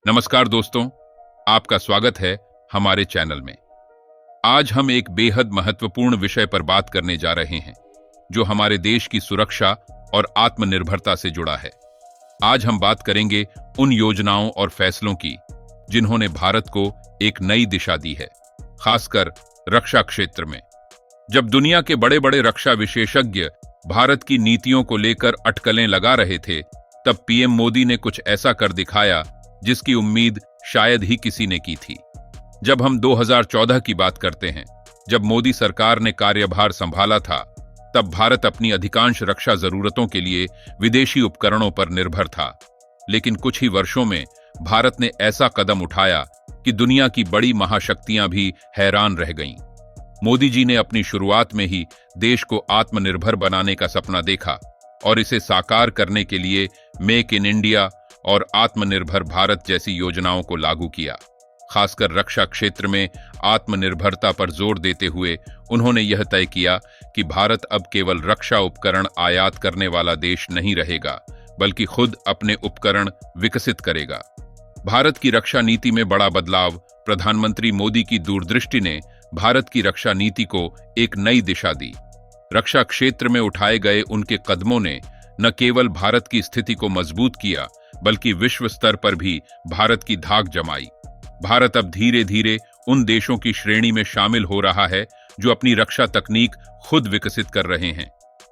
नमस्कार दोस्तों, आपका स्वागत है हमारे चैनल में। आज हम एक बेहद महत्वपूर्ण विषय पर बात करने जा रहे हैं जो हमारे देश की सुरक्षा और आत्मनिर्भरता से जुड़ा है। आज हम बात करेंगे उन योजनाओं और फैसलों की जिन्होंने भारत को एक नई दिशा दी है, खासकर रक्षा क्षेत्र में। जब दुनिया के बड़े बड़े रक्षा विशेषज्ञ भारत की नीतियों को लेकर अटकलें लगा रहे थे, तब पीएम मोदी ने कुछ ऐसा कर दिखाया जिसकी उम्मीद शायद ही किसी ने की थी। जब हम 2014 की बात करते हैं, जब मोदी सरकार ने कार्यभार संभाला था, तब भारत अपनी अधिकांश रक्षा जरूरतों के लिए विदेशी उपकरणों पर निर्भर था। लेकिन कुछ ही वर्षों में भारत ने ऐसा कदम उठाया कि दुनिया की बड़ी महाशक्तियां भी हैरान रह गईं। मोदी जी ने अपनी शुरुआत में ही देश को आत्मनिर्भर बनाने का सपना देखा और इसे साकार करने के लिए मेक इन इंडिया और आत्मनिर्भर भारत जैसी योजनाओं को लागू किया। खासकर रक्षा क्षेत्र में आत्मनिर्भरता पर जोर देते हुए उन्होंने यह तय किया कि भारत अब केवल रक्षा उपकरण आयात करने वाला देश नहीं रहेगा, बल्कि खुद अपने उपकरण विकसित करेगा। भारत की रक्षा नीति में बड़ा बदलाव। प्रधानमंत्री मोदी की दूरदृष्टि ने भारत की रक्षा नीति को एक नई दिशा दी। रक्षा क्षेत्र में उठाए गए उनके कदमों ने न केवल भारत की स्थिति को मजबूत किया, बल्कि विश्व स्तर पर भी भारत की धाक जमाई। भारत अब धीरे धीरे उन देशों की श्रेणी में शामिल हो रहा है जो अपनी रक्षा तकनीक खुद विकसित कर रहे हैं।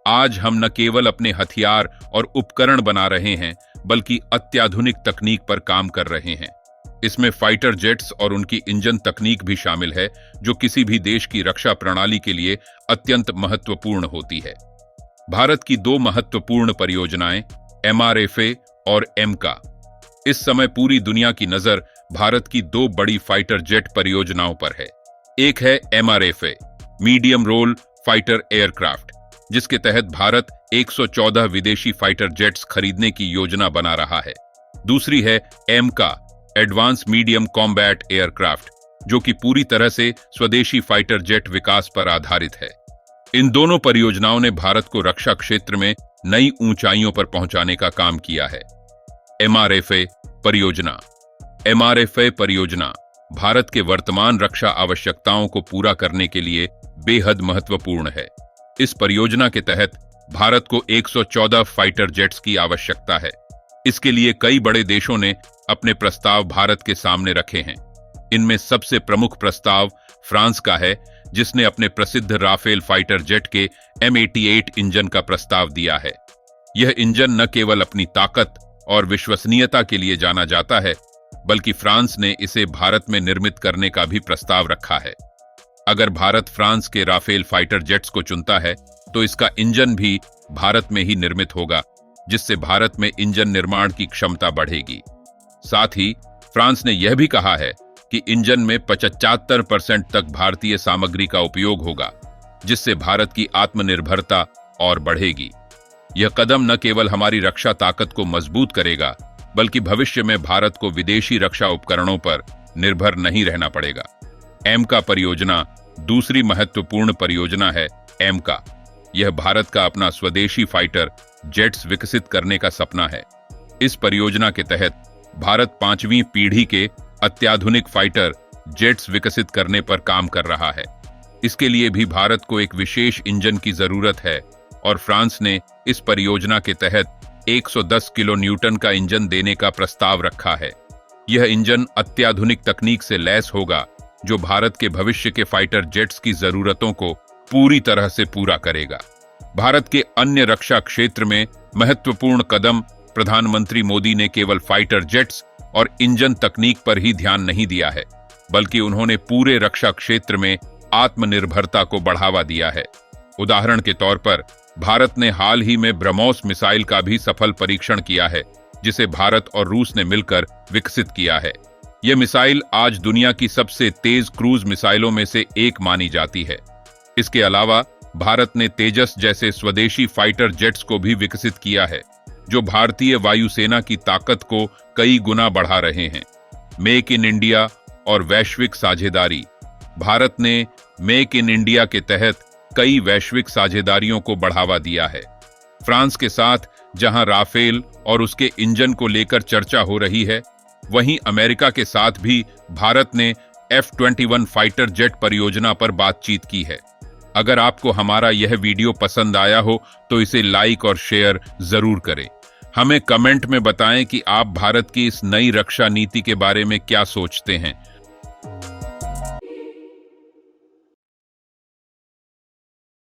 आज हम न केवल अपने हथियार और उपकरण बना रहे हैं, बल्कि अत्याधुनिक तकनीक पर काम कर रहे हैं। इसमें फाइटर जेट्स और उनकी इंजन तकनीक भी शामिल है, जो किसी भी देश की रक्षा प्रणाली के लिए अत्यंत महत्वपूर्ण होती है। भारत की दो महत्वपूर्ण परियोजनाएं MRFA और एमका। इस समय पूरी दुनिया की नजर भारत की दो बड़ी फाइटर जेट परियोजनाओं पर है। एक है MRFA, medium role fighter aircraft, जिसके तहत भारत 114 विदेशी फाइटर जेट्स खरीदने की योजना बना रहा है। दूसरी है एमका, एडवांस मीडियम कॉम्बैट एयरक्राफ्ट, जो कि पूरी तरह से स्वदेशी फाइटर जेट विकास पर आधारित है। इन दोनों परियोजनाओं ने भारत को रक्षा क्षेत्र में नई ऊंचाइयों पर पहुंचाने का काम किया है। MRFA परियोजना। MRFA परियोजना भारत के वर्तमान रक्षा आवश्यकताओं को पूरा करने के लिए बेहद महत्वपूर्ण है। इस परियोजना के तहत भारत को 114 फाइटर जेट्स की आवश्यकता है। इसके लिए कई बड़े देशों ने अपने प्रस्ताव भारत के सामने रखे हैं। इनमें सबसे प्रमुख प्रस्ताव फ्रांस का है, जिसने अपने प्रसिद्ध राफेल फाइटर जेट के M88 इंजन का प्रस्ताव दिया है। यह इंजन न केवल अपनी ताकत और विश्वसनीयता के लिए जाना जाता है, बल्कि फ्रांस ने इसे भारत में निर्मित करने का भी प्रस्ताव रखा है। अगर भारत फ्रांस के राफेल फाइटर जेट्स को चुनता है, तो इसका इंजन भी भारत में ही निर्मित होगा, जिससे भारत में इंजन निर्माण की क्षमता बढ़ेगी। साथ ही फ्रांस ने यह भी कहा है कि इंजन में 75% तक भारतीय सामग्री का उपयोग होगा, जिससे भारत की आत्मनिर्भरता और बढ़ेगी। यह कदम न केवल हमारी रक्षा ताकत को मजबूत करेगा, बल्कि भविष्य में भारत को विदेशी रक्षा उपकरणों पर निर्भर नहीं रहना पड़ेगा। एमका परियोजना दूसरी महत्वपूर्ण परियोजना है। एमका यह भारत का अपना स्वदेशी फाइटर जेट्स विकसित करने का सपना है। इस परियोजना के तहत भारत 5वीं पीढ़ी के अत्याधुनिक फाइटर जेट्स विकसित करने पर काम कर रहा है। इसके लिए भी भारत को एक विशेष इंजन की जरूरत है और फ्रांस ने इस परियोजना के तहत 110 किलो न्यूटन का इंजन देने का प्रस्ताव रखा है। यह इंजन अत्याधुनिक तकनीक से लैस होगा, जो भारत के भविष्य के फाइटर जेट्स की जरूरतों को पूरी तरह से पूरा करेगा। भारत के अन्य रक्षा क्षेत्र में महत्वपूर्ण कदम। प्रधानमंत्री मोदी ने केवल फाइटर जेट्स और इंजन तकनीक पर ही ध्यान नहीं दिया है, बल्कि उन्होंने पूरे रक्षा क्षेत्र में आत्मनिर्भरता को बढ़ावा दिया है। उदाहरण के तौर पर भारत ने हाल ही में ब्रह्मोस मिसाइल का भी सफल परीक्षण किया है, जिसे भारत और रूस ने मिलकर विकसित किया है। यह मिसाइल आज दुनिया की सबसे तेज क्रूज मिसाइलों में से एक मानी जाती है। इसके अलावा भारत ने तेजस जैसे स्वदेशी फाइटर जेट्स को भी विकसित किया है, जो भारतीय वायुसेना की ताकत को कई गुना बढ़ा रहे हैं। मेक इन इंडिया और वैश्विक साझेदारी। भारत ने मेक इन इंडिया के तहत कई वैश्विक साझेदारियों को बढ़ावा दिया है। फ्रांस के साथ जहां राफेल और उसके इंजन को लेकर चर्चा हो रही है, वहीं अमेरिका के साथ भी भारत ने F-21 फाइटर जेट परियोजना पर बातचीत की है। अगर आपको हमारा यह वीडियो पसंद आया हो तो इसे लाइक और शेयर जरूर करें। हमें कमेंट में बताएं कि आप भारत की इस नई रक्षा नीति के बारे में क्या सोचते हैं।